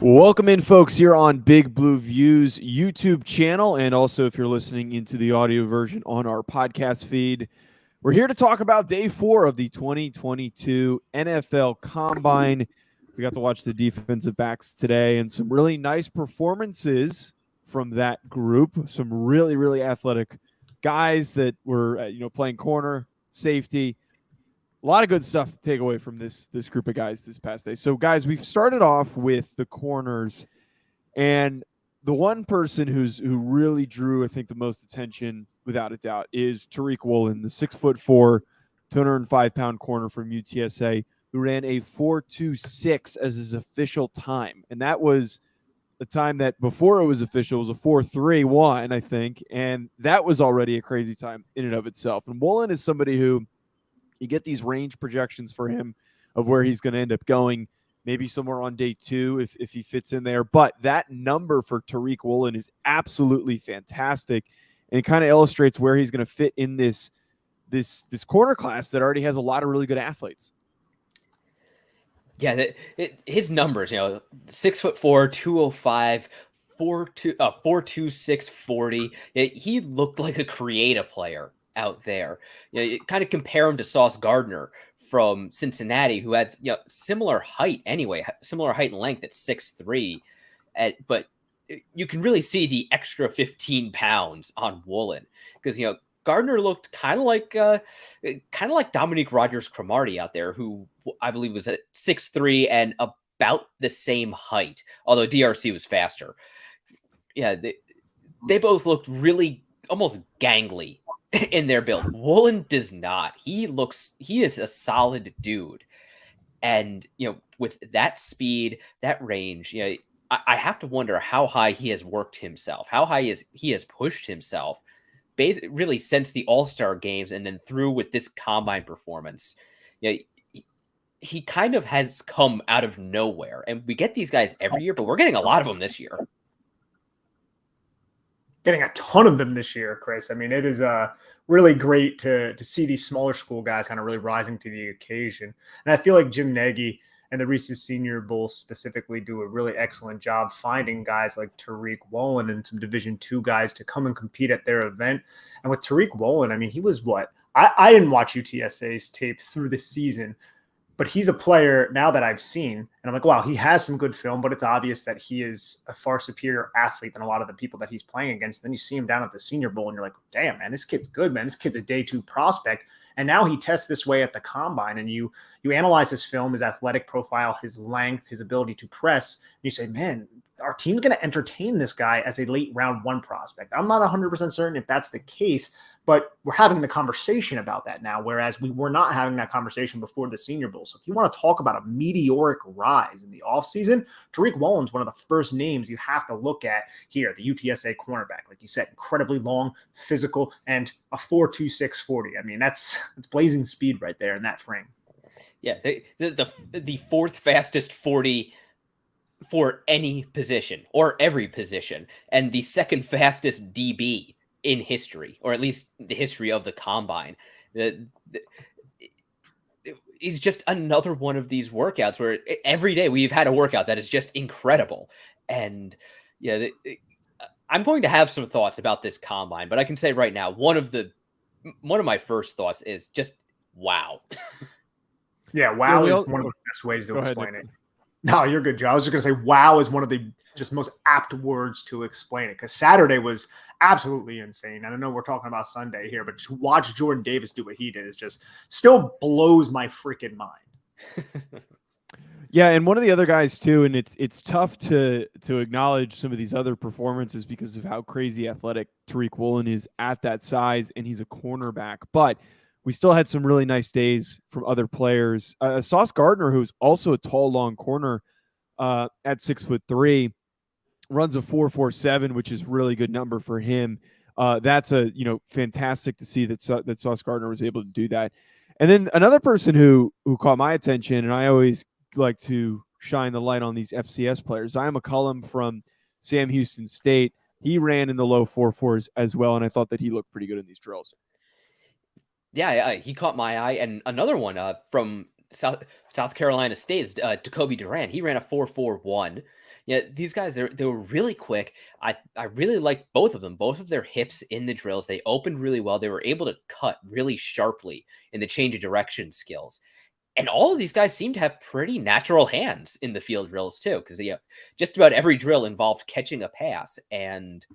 Welcome in, folks, here on Big Blue Views YouTube channel, and also if you're listening into the audio version on our podcast feed. We're here to talk about day 4 of the 2022 NFL Combine. We got to watch the defensive backs today and some really nice performances from that group. Some really, really athletic guys that were, playing corner, safety. A lot of good stuff to take away from this group of guys this past day. So, guys, we've started off with the corners, and the one person who really drew, I think, the most attention, without a doubt, is Tariq Woolen, the 6'4", 205-pound corner from UTSA, who ran a 4.26 as his official time, and that was the time that before it was official was a 4.31, I think, and that was already a crazy time in and of itself. And Woolen is somebody who, you get these range projections for him of where he's going to end up going, maybe somewhere on day 2 if he fits in there. But that number for Tariq Woolen is absolutely fantastic, and it kind of illustrates where he's going to fit in this corner class that already has a lot of really good athletes. Yeah, his numbers, 6'4", 205, 4.26, 40. He looked like a creative player out there. Kind of compare him to Sauce Gardner from Cincinnati, who has similar height anyway, similar height and length at 6'3", but you can really see the extra 15 pounds on Woolen because Gardner looked kind of like Dominique Rodgers-Cromartie out there, who I believe was at 6'3" and about the same height, although DRC was faster. Yeah, they both looked really almost gangly in their build. Woolen does not. He is a solid dude. And, with that speed, that range, I have to wonder how high he has worked himself, how high he has pushed himself, really since the All-Star games and then through with this combine performance. He kind of has come out of nowhere. And we get these guys every year, but we're getting a lot of them this year. Getting a ton of them this year, Chris. I mean, it is really great to see these smaller school guys kind of really rising to the occasion. And I feel like Jim Nagy and the Reese's Senior Bowl specifically do a really excellent job finding guys like Tariq Wallin and some Division II guys to come and compete at their event. And with Tariq Wallin, I mean, he was what? I didn't watch UTSA's tape through the season, but he's a player now that I've seen, and I'm like, wow, he has some good film, but it's obvious that he is a far superior athlete than a lot of the people that he's playing against. Then you see him down at the Senior Bowl, and you're like, damn, man, this kid's good, man. This kid's a day 2 prospect. And now he tests this way at the combine, and you analyze his film, his athletic profile, his length, his ability to press, and you say, man, our team's going to entertain this guy as a late round 1 prospect. I'm not 100% certain if that's the case, but we're having the conversation about that now, whereas we were not having that conversation before the Senior Bowl. So if you want to talk about a meteoric rise in the offseason, Tariq Wallin's one of the first names you have to look at here, the UTSA cornerback. Like you said, incredibly long, physical, and a 4.26 40. I mean, that's blazing speed right there in that frame. Yeah, the fourth fastest 40 for any position or every position, and the second fastest DB in history, or at least the history of the combine. It's just another one of these workouts where every day we've had a workout that is just incredible. And I'm going to have some thoughts about this combine, but I can say right now, one of my first thoughts is just wow. Yeah, wow is one of the best ways to explain it. No, you're good, Joe. I was just going to say wow is one of the just most apt words to explain it, because Saturday was absolutely insane. And I know we're talking about Sunday here, but to watch Jordan Davis do what he did is just still blows my freaking mind. Yeah, and one of the other guys too, and it's tough to acknowledge some of these other performances because of how crazy athletic Tariq Woolen is at that size, and he's a cornerback. But we still had some really nice days from other players. Sauce Gardner, who's also a tall, long corner at 6'3", runs a 4.47, which is really good number for him. That's fantastic to see that Sauce Gardner was able to do that. And then another person who caught my attention, and I always like to shine the light on these FCS players. Zion McCollum from Sam Houston State. He ran in the low 4.4s as well, and I thought that he looked pretty good in these drills. Yeah, he caught my eye. And another one from South Carolina State is Duran. He ran a 4.41. Yeah, these guys, they were really quick. I really liked both of them. Both of their hips in the drills, they opened really well. They were able to cut really sharply in the change of direction skills. And all of these guys seem to have pretty natural hands in the field drills too, because just about every drill involved catching a pass, and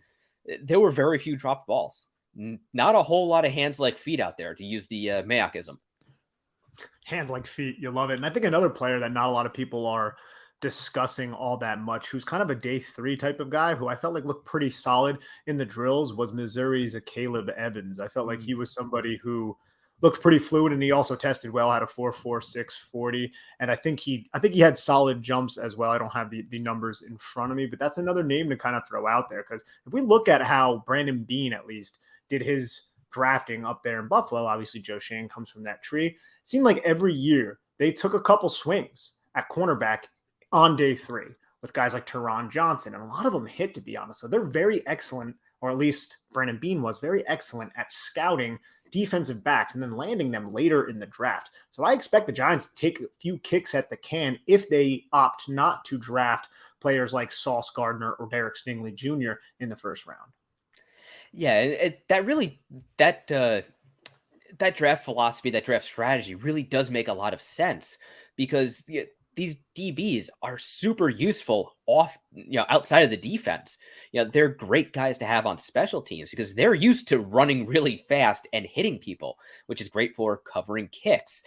there were very few dropped balls. Not a whole lot of hands like feet out there, to use the Mayockism. Hands like feet, you love it. And I think another player that not a lot of people are discussing all that much, who's kind of a day 3 type of guy, who I felt like looked pretty solid in the drills, was Missouri's Caleb Evans. I felt like he was somebody who looked pretty fluid, and he also tested well, had a 4.46 40. And I think he had solid jumps as well. I don't have the numbers in front of me, but that's another name to kind of throw out there, because if we look at how Brandon Beane at least did his drafting up there in Buffalo, obviously Joe Shane comes from that tree. It seemed like every year they took a couple swings at cornerback on day 3 with guys like Teron Johnson, and a lot of them hit, to be honest. So they're very excellent, or at least Brandon Beane was very excellent at scouting defensive backs and then landing them later in the draft. So I expect the Giants to take a few kicks at the can if they opt not to draft players like Sauce Gardner or Derek Stingley Jr. in the first round. Yeah, that draft philosophy, that draft strategy really does make a lot of sense, because these DBs are super useful outside of the defense. They're great guys to have on special teams, because they're used to running really fast and hitting people, which is great for covering kicks,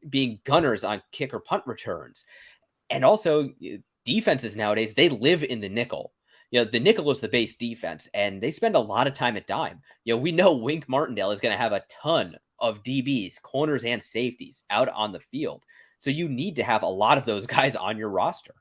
being gunners on kick or punt returns. And also defenses nowadays, they live in the nickel. The nickel is the base defense, and they spend a lot of time at dime. We know Wink Martindale is going to have a ton of DBs, corners, and safeties out on the field. So you need to have a lot of those guys on your roster.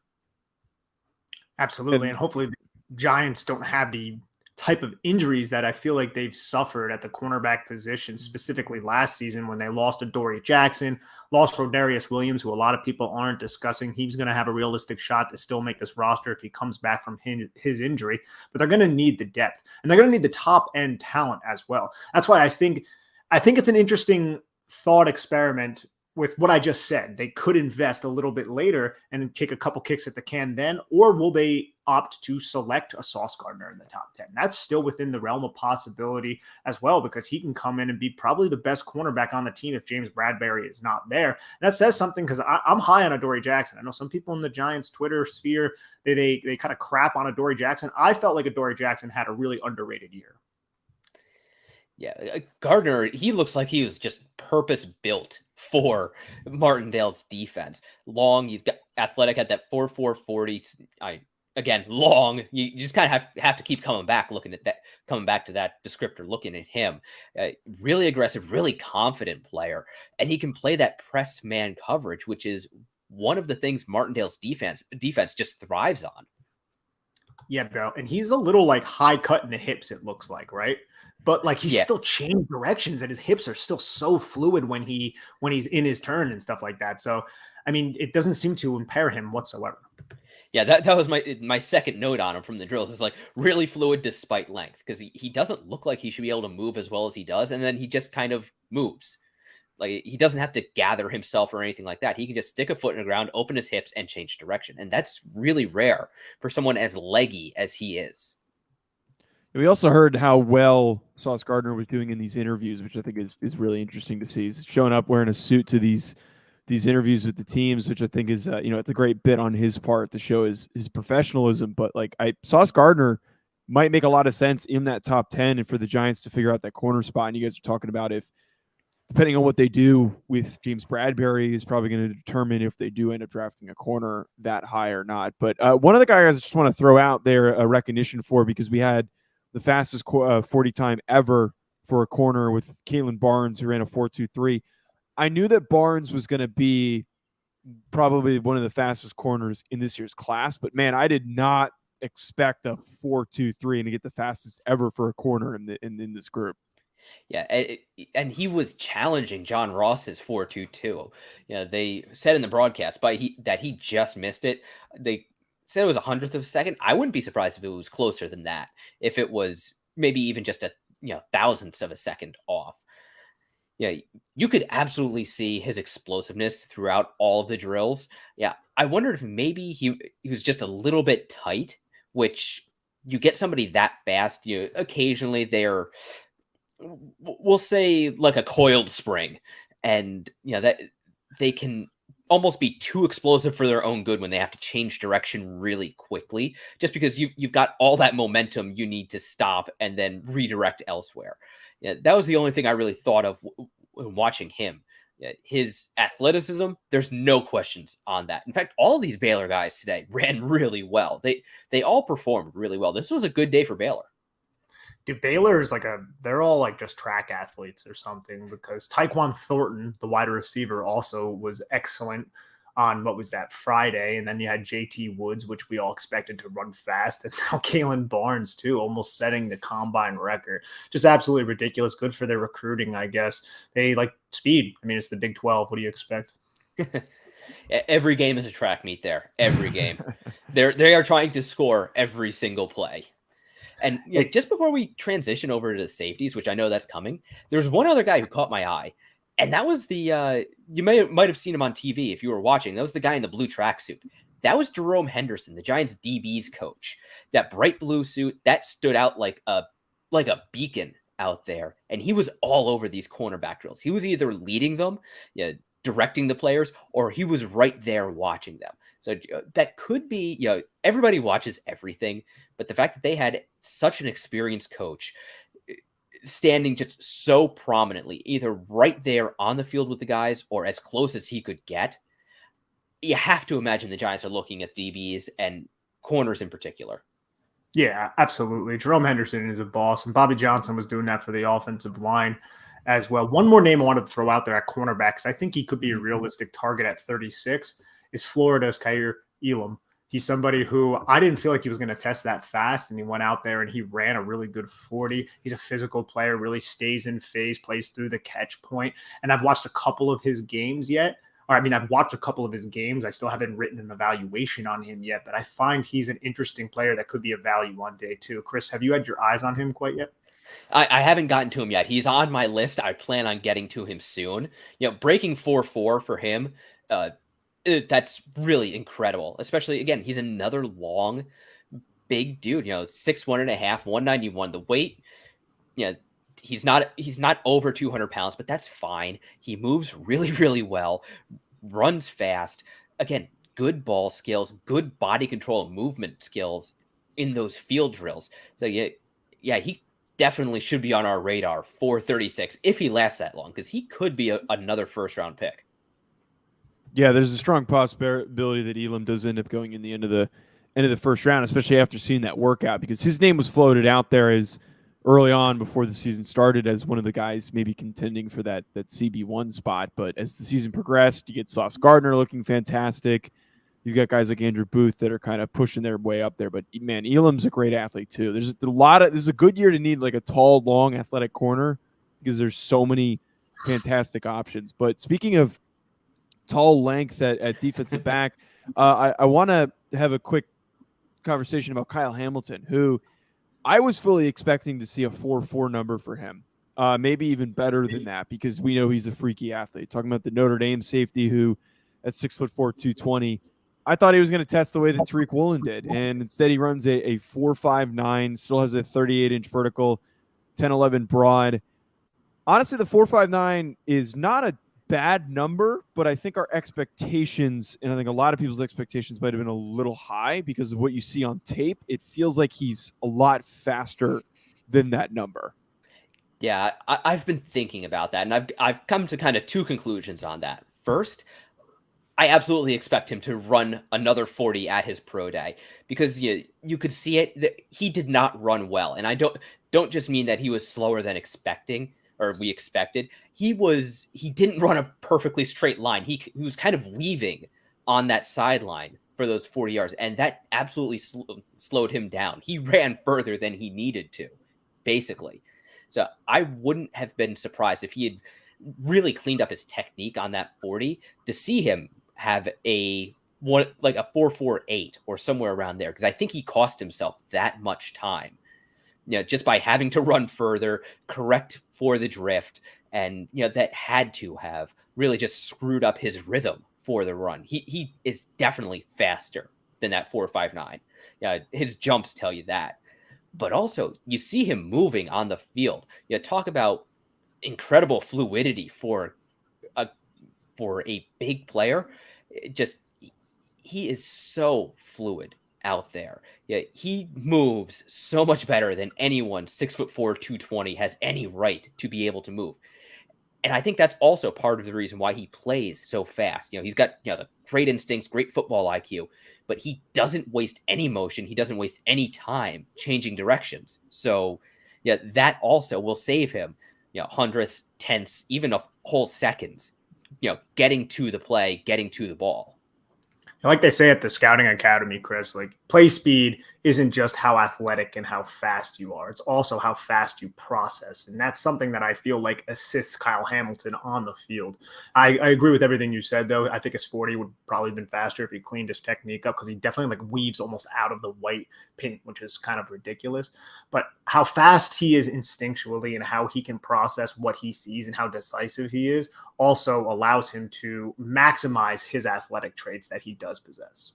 Absolutely. And hopefully the Giants don't have the type of injuries that I feel like they've suffered at the cornerback position, specifically last season when they lost Adoree Jackson, lost Rodarius Williams, who a lot of people aren't discussing. He's going to have a realistic shot to still make this roster if he comes back from his injury, but they're going to need the depth, and they're going to need the top end talent as well. That's why I think it's an interesting thought experiment with what I just said. They could invest a little bit later and take a couple kicks at the can then, or will they opt to select a Sauce Gardner in the top 10? That's still within the realm of possibility as well, because he can come in and be probably the best cornerback on the team if James Bradberry is not there. And that says something, because I'm high on Adoree Jackson. I know some people in the Giants Twitter sphere, they kind of crap on Adoree Jackson. I felt like Adoree Jackson had a really underrated year. Yeah, Gardner, he looks like he was just purpose built for Martindale's defense. Long, he's got athletic, at that 4.4 40. Again, long. You just kind of have to keep coming back to that descriptor, looking at him. Really aggressive, really confident player, and he can play that press man coverage, which is one of the things Martindale's defense just thrives on. Yeah, bro, and he's a little like high cut in the hips, it looks like, right? But like he's still changing directions, and his hips are still so fluid when he's in his turn and stuff like that. So, I mean, it doesn't seem to impair him whatsoever. Yeah, that was my second note on him from the drills. Is like really fluid despite length, because he doesn't look like he should be able to move as well as he does, and then he just kind of moves. Like, he doesn't have to gather himself or anything like that. He can just stick a foot in the ground, open his hips, and change direction. And that's really rare for someone as leggy as he is. We also heard how well Sauce Gardner was doing in these interviews, which I think is really interesting to see. He's showing up wearing a suit to these interviews with the teams, which I think is it's a great bit on his part to show his professionalism. But like Sauce Gardner might make a lot of sense in that top 10, and for the Giants to figure out that corner spot. And you guys are talking about if, depending on what they do with James Bradberry, is probably going to determine if they do end up drafting a corner that high or not. But one of the guys I just want to throw out there a recognition for, because we had the fastest 40 time ever for a corner with Caitlyn Barnes, who ran a 4.23. I knew that Barnes was going to be probably one of the fastest corners in this year's class, but man, I did not expect a 4.23 and to get the fastest ever for a corner in this group. Yeah, and he was challenging John Ross's 4.22. They said in the broadcast that he just missed it. They said it was 100th of a second. I wouldn't be surprised if it was closer than that, if it was maybe even just a thousandths of a second off. Yeah, you could absolutely see his explosiveness throughout all of the drills. Yeah, I wondered if maybe he was just a little bit tight, which you get somebody that fast, occasionally they're, we'll say, like a coiled spring, and that they can almost be too explosive for their own good when they have to change direction really quickly, just because you've got all that momentum you need to stop and then redirect elsewhere. Yeah, that was the only thing I really thought of when watching him. Yeah, his athleticism, there's no questions on that. In fact, all these Baylor guys today ran really well. They all performed really well. This was a good day for Baylor. Dude, Baylor's they're all like just track athletes or something, because Tyquan Thornton, the wide receiver, also was excellent on what was that, Friday. And then you had JT Woods, which we all expected to run fast. And now Caitlyn Barnes too, almost setting the combine record. Just absolutely ridiculous. Good for their recruiting, I guess. They like speed. I mean, it's the Big 12. What do you expect? Every game is a track meet there. Every game. They are trying to score every single play. And just before we transition over to the safeties, which I know that's coming, there's one other guy who caught my eye, and that was the you might have seen him on TV if you were watching. That was the guy in the blue tracksuit. That was Jerome Henderson, the Giants DB's coach. That bright blue suit that stood out like a beacon out there, and he was all over these cornerback drills. He was either leading them, directing the players, or he was right there watching them. So that could be, everybody watches everything, but the fact that they had such an experienced coach standing just so prominently, either right there on the field with the guys or as close as he could get, you have to imagine the Giants are looking at DBs and corners in particular. Yeah, absolutely. Jerome Henderson is a boss, and Bobby Johnson was doing that for the offensive line as well. One more name I wanted to throw out there at cornerback, because I think he could be a realistic target at 36, is Florida's Cair Elam. He's somebody who I didn't feel like he was going to test that fast, and he went out there and he ran a really good 40. He's a physical player, really stays in phase, plays through the catch point. And I've watched a couple of his games yet. I've watched a couple of his games. I still haven't written an evaluation on him yet, but I find he's an interesting player that could be a value one day too. Chris, have you had your eyes on him quite yet? I haven't gotten to him yet. He's on my list. I plan on getting to him soon. Breaking 4.4 for him, that's really incredible. Especially, again, he's another long, big dude. 6'1.5", 191. The weight, he's not over 200 pounds, but that's fine. He moves really, really well, runs fast. Again, good ball skills, good body control and movement skills in those field drills. So he definitely should be on our radar for 36 if he lasts that long, because he could be another first-round pick. Yeah, there's a strong possibility that Elam does end up going in the end of the first round, especially after seeing that workout, because his name was floated out there as early on before the season started as one of the guys maybe contending for that CB1 spot. But as the season progressed, you get Sauce Gardner looking fantastic. You've got guys like Andrew Booth that are kind of pushing their way up there. But, man, Elam's a great athlete too. This is a good year to need like a tall, long, athletic corner, because there's so many fantastic options. But speaking of tall length at defensive back, I want to have a quick conversation about Kyle Hamilton, who I was fully expecting to see a 4.4 number for him, maybe even better than that, because we know he's a freaky athlete. Talking about the Notre Dame safety who at 6'4", 220, I thought he was going to test the way that Tariq Woolen did, and instead he runs a 4.59, still has a 38-inch vertical, 10.11 broad. Honestly, the 4.59 is not a bad number, but I think our expectations, and I think a lot of people's expectations, might have been a little high because of what you see on tape. It feels like he's a lot faster than that number. Yeah, I've been thinking about that, and I've come to kind of two conclusions on that. First, I absolutely expect him to run another 40 at his pro day, because you could see it. He did not run well, and I don't just mean that he was slower than we expected. He didn't run a perfectly straight line. He was kind of weaving on that sideline for those 40 yards, and that absolutely slowed him down. He ran further than he needed to, basically. So I wouldn't have been surprised if he had really cleaned up his technique on that 40 to see him have a 4.48 or somewhere around there, because I think he cost himself that much time. Just by having to run further, correct for the drift, And, that had to have really just screwed up his rhythm for the run. He is definitely faster than that 4.59. Yeah, his jumps tell you that. But also, you see him moving on the field. Talk about incredible fluidity for a big player. He is so fluid out there. Yeah, he moves so much better than anyone 6'4", 220 has any right to be able to move. And I think that's also part of the reason why he plays so fast. He's got the great instincts, great football IQ, but he doesn't waste any motion. He doesn't waste any time changing directions. So, that also will save him, hundredths, tenths, even a whole seconds, getting to the play, getting to the ball. Like they say at the Scouting Academy, Chris, like play speed isn't just how athletic and how fast you are. It's also how fast you process. And that's something that I feel like assists Kyle Hamilton on the field. I agree with everything you said, though. I think his 40 would probably have been faster if he cleaned his technique up, because he definitely like weaves almost out of the white paint, which is kind of ridiculous. But how fast he is instinctually and how he can process what he sees and how decisive he is also allows him to maximize his athletic traits that he does possess.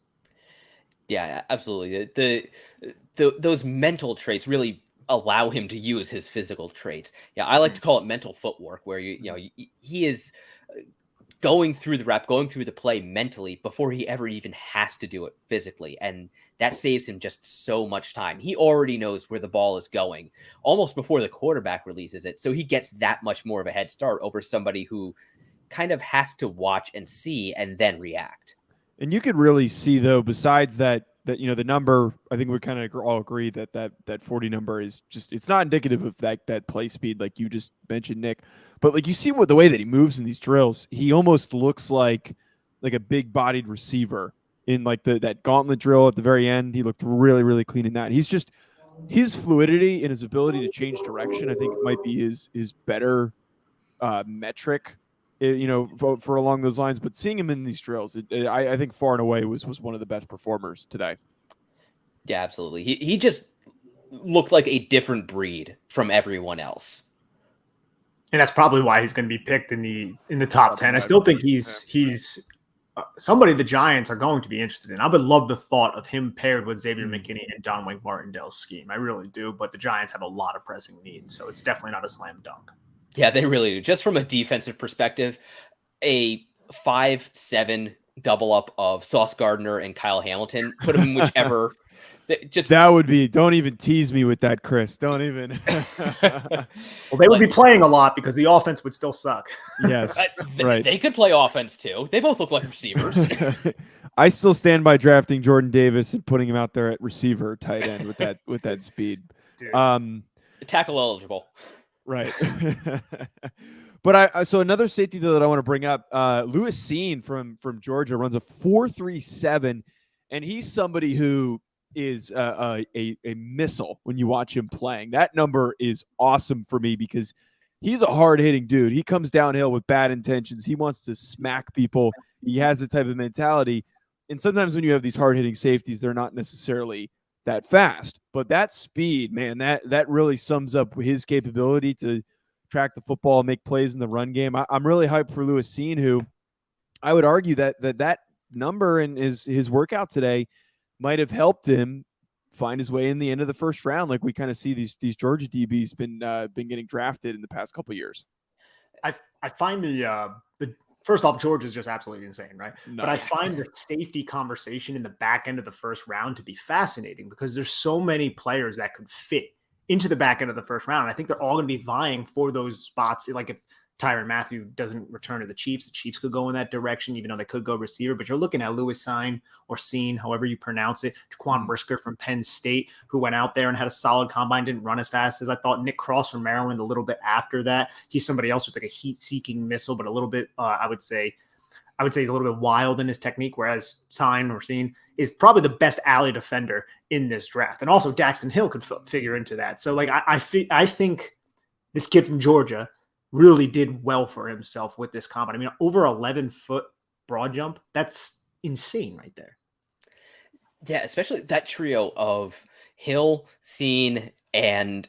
Yeah, absolutely. Those mental traits really allow him to use his physical traits. Yeah, I like to call it mental footwork, where he is going through the rep, going through the play mentally before he ever even has to do it physically, and that saves him just so much time. He already knows where the ball is going almost before the quarterback releases it, so he gets that much more of a head start over somebody who kind of has to watch and see and then react. And you could really see, though, besides that the number, I think we kind of all agree that 40 number is just, it's not indicative of that play speed like you just mentioned, Nick. But like you see the way that he moves in these drills, he almost looks like a big-bodied receiver in like that gauntlet drill at the very end. He looked really, really clean in that. His fluidity and his ability to change direction, I think, might be his better metric, for along those lines. But seeing him in these drills, I think far and away was one of the best performers today. Yeah, absolutely. He just looked like a different breed from everyone else. And that's probably why he's going to be picked in the top 10. I still think he's somebody the Giants are going to be interested in. I would love the thought of him paired with Xavier McKinney and Don Wink Martindale's scheme. I really do. But the Giants have a lot of pressing needs, so it's definitely not a slam dunk. Yeah, they really do. Just from a defensive perspective, a 5-7 double up of Sauce Gardner and Kyle Hamilton, put them in whichever. That would be. Don't even tease me with that, Chris. Don't even. Well, they would be playing a lot because the offense would still suck. Yes, right. They could play offense too. They both look like receivers. I still stand by drafting Jordan Davis and putting him out there at receiver, tight end with that speed. Dude. Tackle eligible. Right. But so another safety though that I want to bring up, Lewis Seen from Georgia runs a 4.37, and he's somebody who is a missile when you watch him playing. That number is awesome for me because he's a hard-hitting dude. He comes downhill with bad intentions. He wants to smack people. He has the type of mentality. And sometimes when you have these hard-hitting safeties, they're not necessarily that fast. But that speed, man, that really sums up his capability to track the football and make plays in the run game. I'm really hyped for Lewis Seen, who I would argue that number and his workout today might have helped him find his way in the end of the first round, like we kind of see these Georgia DBs been getting drafted in the past couple of years. I find the first off, Georgia is just absolutely insane, right? No. But I find the safety conversation in the back end of the first round to be fascinating because there's so many players that could fit into the back end of the first round. I think they're all going to be vying for those spots. Like if Tyrann Mathieu doesn't return to the Chiefs could go in that direction, even though they could go receiver. But you're looking at Lewis Seen or Seen, however you pronounce it, Jaquan Brisker from Penn State, who went out there and had a solid combine, didn't run as fast as I thought. Nick Cross from Maryland a little bit after that. He's somebody else who's like a heat-seeking missile, but a little bit, I would say he's a little bit wild in his technique, whereas Seen is probably the best alley defender in this draft. And also Daxton Hill could figure into that. So like I think this kid from Georgia really did well for himself with this combine. I mean, over 11-foot broad jump, that's insane right there. Yeah, especially that trio of Hill, Seen, and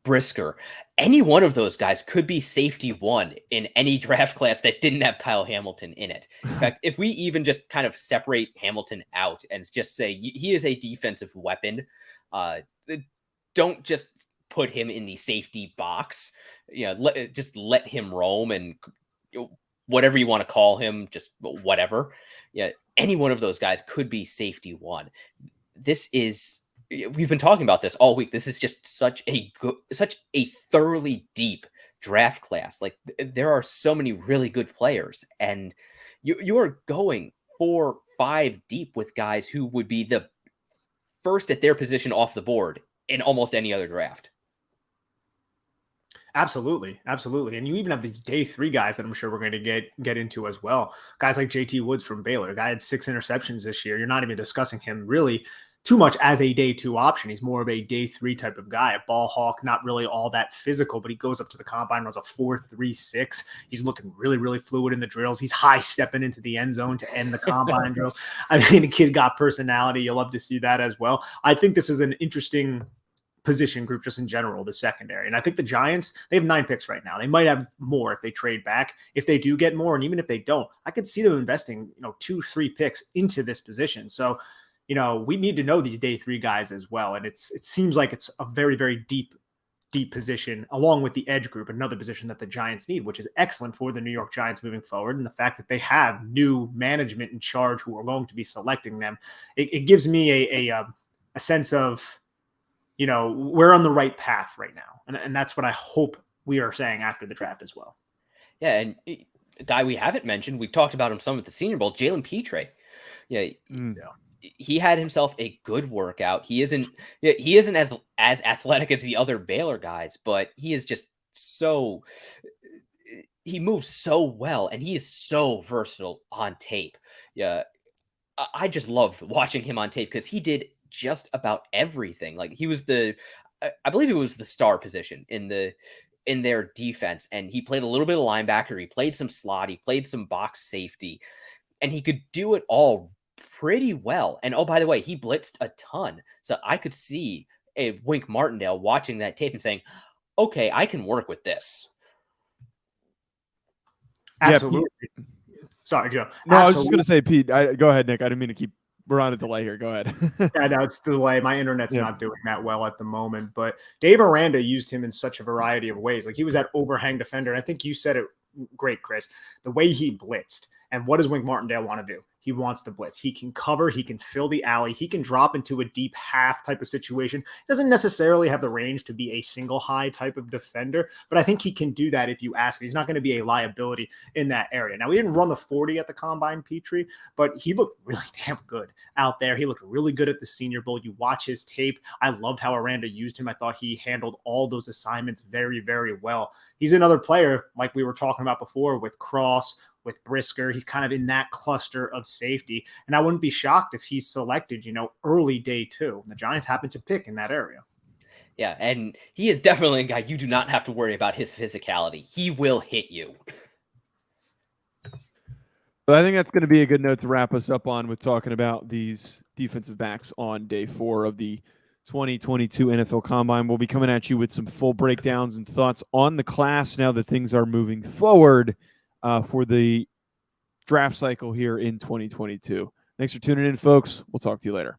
Brisker. any one of those guys could be safety one in any draft class that didn't have Kyle Hamilton in it. In fact, if we even just kind of separate Hamilton out and just say he is a defensive weapon, don't just put him in the safety box. Just let him roam and whatever you want to call him, just whatever. Yeah, any one of those guys could be safety one. We've been talking about this all week. This is just such a thoroughly deep draft class. Like, there are so many really good players, and you are going 4-5 deep with guys who would be the first at their position off the board in almost any other draft. Absolutely. And you even have these day 3 guys that I'm sure we're going to get into as well. Guys like JT Woods from Baylor. Guy had 6 interceptions this year. You're not even discussing him really too much as a day 2 option. He's more of a day 3 type of guy, a ball hawk, not really all that physical, but he goes up to the combine, runs a 4.36. He's looking really, really fluid in the drills. He's high stepping into the end zone to end the combine drills. I mean, the kid got personality. You'll love to see that as well. I think this is an interesting position group just in general, the secondary. And I think the Giants, they have 9 picks right now. They might have more if they trade back. If they do get more, and even if they don't, I could see them investing, 2-3 picks into this position. So, we need to know these day 3 guys as well. And it seems like it's a very, very deep position, along with the edge group, another position that the Giants need, which is excellent for the New York Giants moving forward. And the fact that they have new management in charge who are going to be selecting them, it gives me a sense of, we're on the right path right now. And that's what I hope we are saying after the draft as well. Yeah. And a guy we haven't mentioned, we talked about him some at the Senior Bowl, Jaylen Petrae. Yeah. He had himself a good workout. He isn't as athletic as the other Baylor guys, but he is just he moves so well, and he is so versatile on tape. Yeah. I just loved watching him on tape because he did just about everything. Like, he was I believe he was the star position in their defense, and he played a little bit of linebacker. He played some slot. He played some box safety, and he could do it all pretty well. And oh, by the way, he blitzed a ton. So I could see a Wink Martindale watching that tape and saying, okay, I can work with this. Absolutely. Yeah, sorry, Joe. No, absolutely. I was just going to say, Pete, go ahead, Nick. I didn't mean to keep, we're on a delay here. Go ahead. Yeah, no, it's the delay. My internet's not doing that well at the moment, but Dave Aranda used him in such a variety of ways. Like, he was that overhang defender. And I think you said it great, Chris, the way he blitzed. And what does Wink Martindale want to do? He wants to blitz. He can cover. He can fill the alley. He can drop into a deep half type of situation. Doesn't necessarily have the range to be a single high type of defender, but I think he can do that if you ask. He's not going to be a liability in that area. Now, we didn't run the 40 at the combine, Petrae, but he looked really damn good out there. He looked really good at the Senior Bowl. You watch his tape. I loved how Aranda used him. I thought he handled all those assignments very, very well. He's another player, like we were talking about before, with Cross, with Brisker. He's kind of in that cluster of safety. And I wouldn't be shocked if he's selected, early day 2. The Giants happen to pick in that area. Yeah, and he is definitely a guy you do not have to worry about his physicality. He will hit you. But I think that's going to be a good note to wrap us up on with talking about these defensive backs on day 4 of the 2022 NFL Combine. We'll be coming at you with some full breakdowns and thoughts on the class now that things are moving forward for the draft cycle here in 2022. Thanks for tuning in, folks. We'll talk to you later.